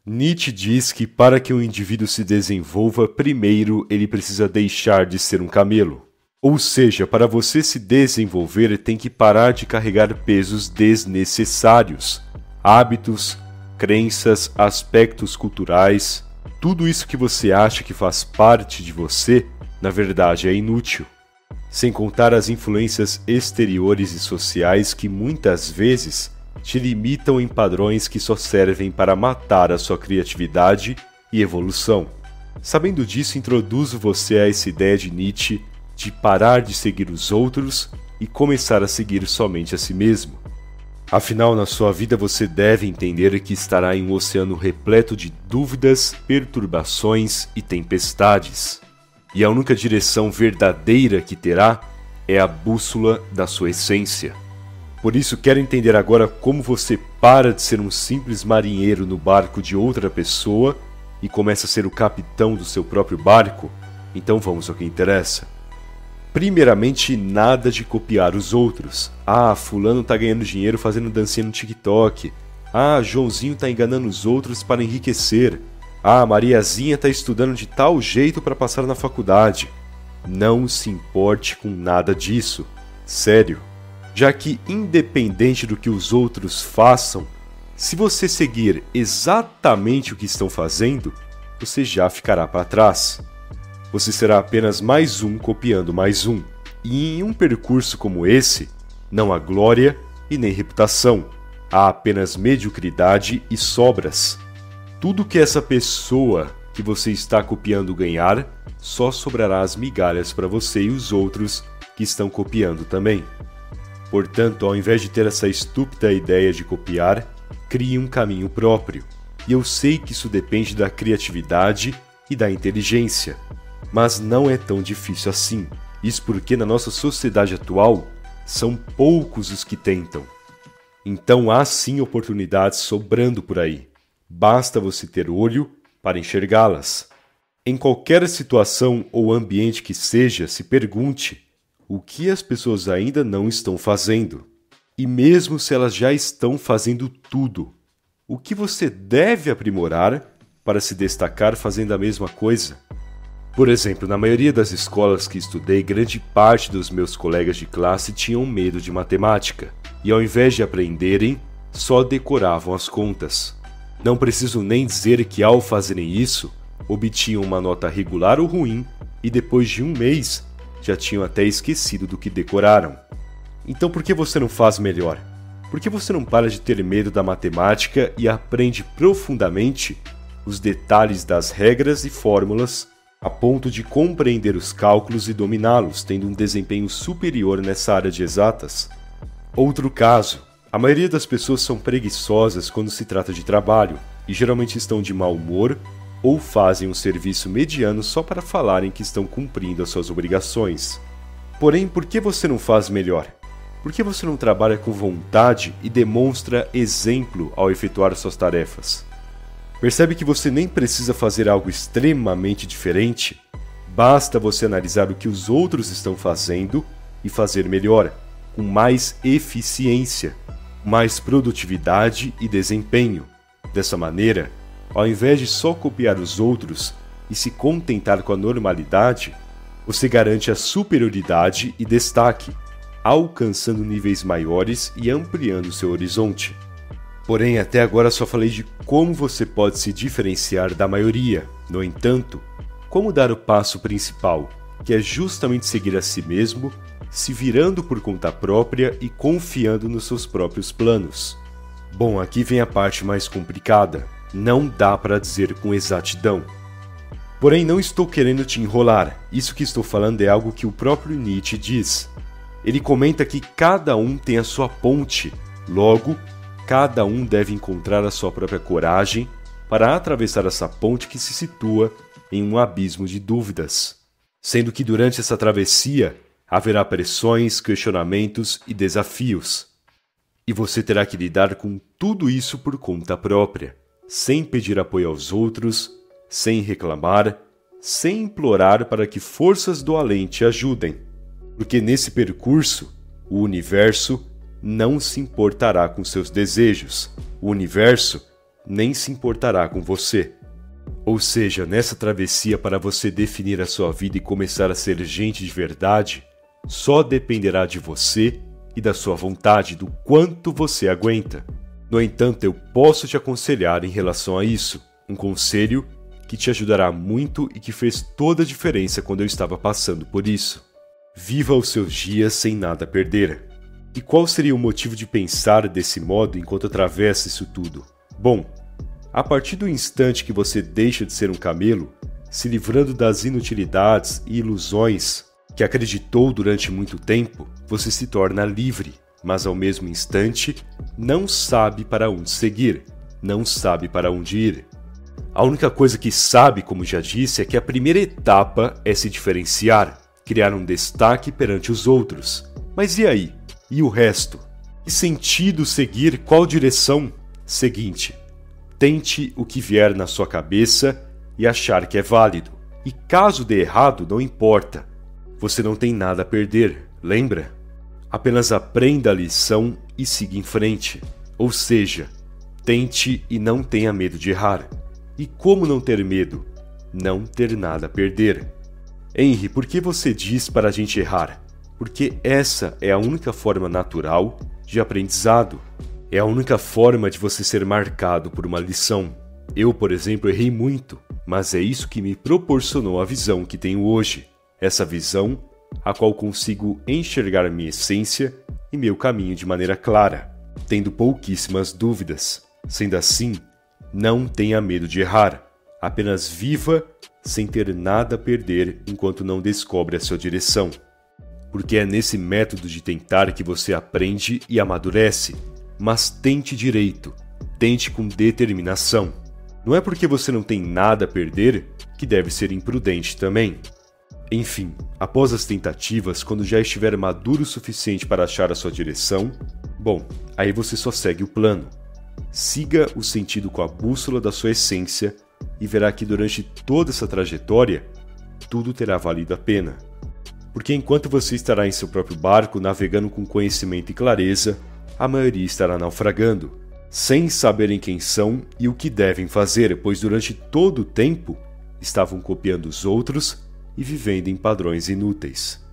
Nietzsche diz que para que um indivíduo se desenvolva, primeiro ele precisa deixar de ser um camelo. Ou seja, para você se desenvolver, tem que parar de carregar pesos desnecessários, hábitos, crenças, aspectos culturais, tudo isso que você acha que faz parte de você, na verdade é inútil. Sem contar as influências exteriores e sociais que muitas vezes te limitam em padrões que só servem para matar a sua criatividade e evolução. Sabendo disso, introduzo você a essa ideia de Nietzsche de parar de seguir os outros e começar a seguir somente a si mesmo. Afinal, na sua vida você deve entender que estará em um oceano repleto de dúvidas, perturbações e tempestades. E a única direção verdadeira que terá é a bússola da sua essência. Por isso, quero entender agora como você para de ser um simples marinheiro no barco de outra pessoa e começa a ser o capitão do seu próprio barco? Então vamos ao que interessa. Primeiramente, nada de copiar os outros. Fulano tá ganhando dinheiro fazendo dancinha no TikTok. Joãozinho tá enganando os outros para enriquecer. Mariazinha tá estudando de tal jeito para passar na faculdade. Não se importe com nada disso. Sério. Já que, independente do que os outros façam, se você seguir exatamente o que estão fazendo, você já ficará para trás. Você será apenas mais um copiando mais um. E em um percurso como esse, não há glória e nem reputação. Há apenas mediocridade e sobras. Tudo que essa pessoa que você está copiando ganhar, só sobrará as migalhas para você e os outros que estão copiando também. Portanto, ao invés de ter essa estúpida ideia de copiar, crie um caminho próprio. E eu sei que isso depende da criatividade e da inteligência. Mas não é tão difícil assim. Isso porque na nossa sociedade atual, são poucos os que tentam. Então há sim oportunidades sobrando por aí. Basta você ter olho para enxergá-las. Em qualquer situação ou ambiente que seja, se pergunte o que as pessoas ainda não estão fazendo. E mesmo se elas já estão fazendo tudo, o que você deve aprimorar para se destacar fazendo a mesma coisa? Por exemplo, na maioria das escolas que estudei, grande parte dos meus colegas de classe tinham medo de matemática. E ao invés de aprenderem, só decoravam as contas. Não preciso nem dizer que ao fazerem isso, obtinham uma nota regular ou ruim e depois de um mês já tinham até esquecido do que decoraram. Então por que você não faz melhor? Por que você não para de ter medo da matemática e aprende profundamente os detalhes das regras e fórmulas a ponto de compreender os cálculos e dominá-los, tendo um desempenho superior nessa área de exatas? Outro caso. A maioria das pessoas são preguiçosas quando se trata de trabalho e geralmente estão de mau humor ou fazem um serviço mediano só para falarem que estão cumprindo as suas obrigações. Porém, por que você não faz melhor? Por que você não trabalha com vontade e demonstra exemplo ao efetuar suas tarefas? Percebe que você nem precisa fazer algo extremamente diferente? Basta você analisar o que os outros estão fazendo e fazer melhor, com mais eficiência, mais produtividade e desempenho. Dessa maneira, ao invés de só copiar os outros e se contentar com a normalidade, você garante a superioridade e destaque, alcançando níveis maiores e ampliando seu horizonte. Porém, até agora só falei de como você pode se diferenciar da maioria. No entanto, como dar o passo principal, que é justamente seguir a si mesmo, se virando por conta própria e confiando nos seus próprios planos? Bom, aqui vem a parte mais complicada. Não dá para dizer com exatidão. Porém, não estou querendo te enrolar. Isso que estou falando é algo que o próprio Nietzsche diz. Ele comenta que cada um tem a sua ponte. Logo, cada um deve encontrar a sua própria coragem para atravessar essa ponte que se situa em um abismo de dúvidas. Sendo que durante essa travessia haverá pressões, questionamentos e desafios. E você terá que lidar com tudo isso por conta própria, sem pedir apoio aos outros, sem reclamar, sem implorar para que forças do além te ajudem. Porque nesse percurso, o universo não se importará com seus desejos. O universo nem se importará com você. Ou seja, nessa travessia para você definir a sua vida e começar a ser gente de verdade, só dependerá de você e da sua vontade, do quanto você aguenta. No entanto, eu posso te aconselhar em relação a isso, um conselho que te ajudará muito e que fez toda a diferença quando eu estava passando por isso. Viva os seus dias sem nada a perder. E qual seria o motivo de pensar desse modo enquanto atravessa isso tudo? Bom, a partir do instante que você deixa de ser um camelo, se livrando das inutilidades e ilusões que acreditou durante muito tempo, você se torna livre, mas ao mesmo instante não sabe para onde seguir, não sabe para onde ir. A única coisa que sabe, como já disse, é que a primeira etapa é se diferenciar, criar um destaque perante os outros. Mas e aí? E o resto? Que sentido seguir? Qual direção? Seguinte, tente o que vier na sua cabeça e achar que é válido. E caso dê errado, não importa. Você não tem nada a perder, lembra? Apenas aprenda a lição e siga em frente. Ou seja, tente e não tenha medo de errar. E como não ter medo? Não ter nada a perder. Henry, por que você diz para a gente errar? Porque essa é a única forma natural de aprendizado. É a única forma de você ser marcado por uma lição. Eu, por exemplo, errei muito, mas é isso que me proporcionou a visão que tenho hoje. Essa visão, a qual consigo enxergar minha essência e meu caminho de maneira clara, tendo pouquíssimas dúvidas. Sendo assim, não tenha medo de errar. Apenas viva sem ter nada a perder enquanto não descobre a sua direção. Porque é nesse método de tentar que você aprende e amadurece. Mas tente direito, tente com determinação. Não é porque você não tem nada a perder que deve ser imprudente também. Enfim, após as tentativas, quando já estiver maduro o suficiente para achar a sua direção, bom, aí você só segue o plano. Siga o sentido com a bússola da sua essência e verá que durante toda essa trajetória, tudo terá valido a pena. Porque enquanto você estará em seu próprio barco, navegando com conhecimento e clareza, a maioria estará naufragando, sem saberem quem são e o que devem fazer, pois durante todo o tempo estavam copiando os outros e vivendo em padrões inúteis.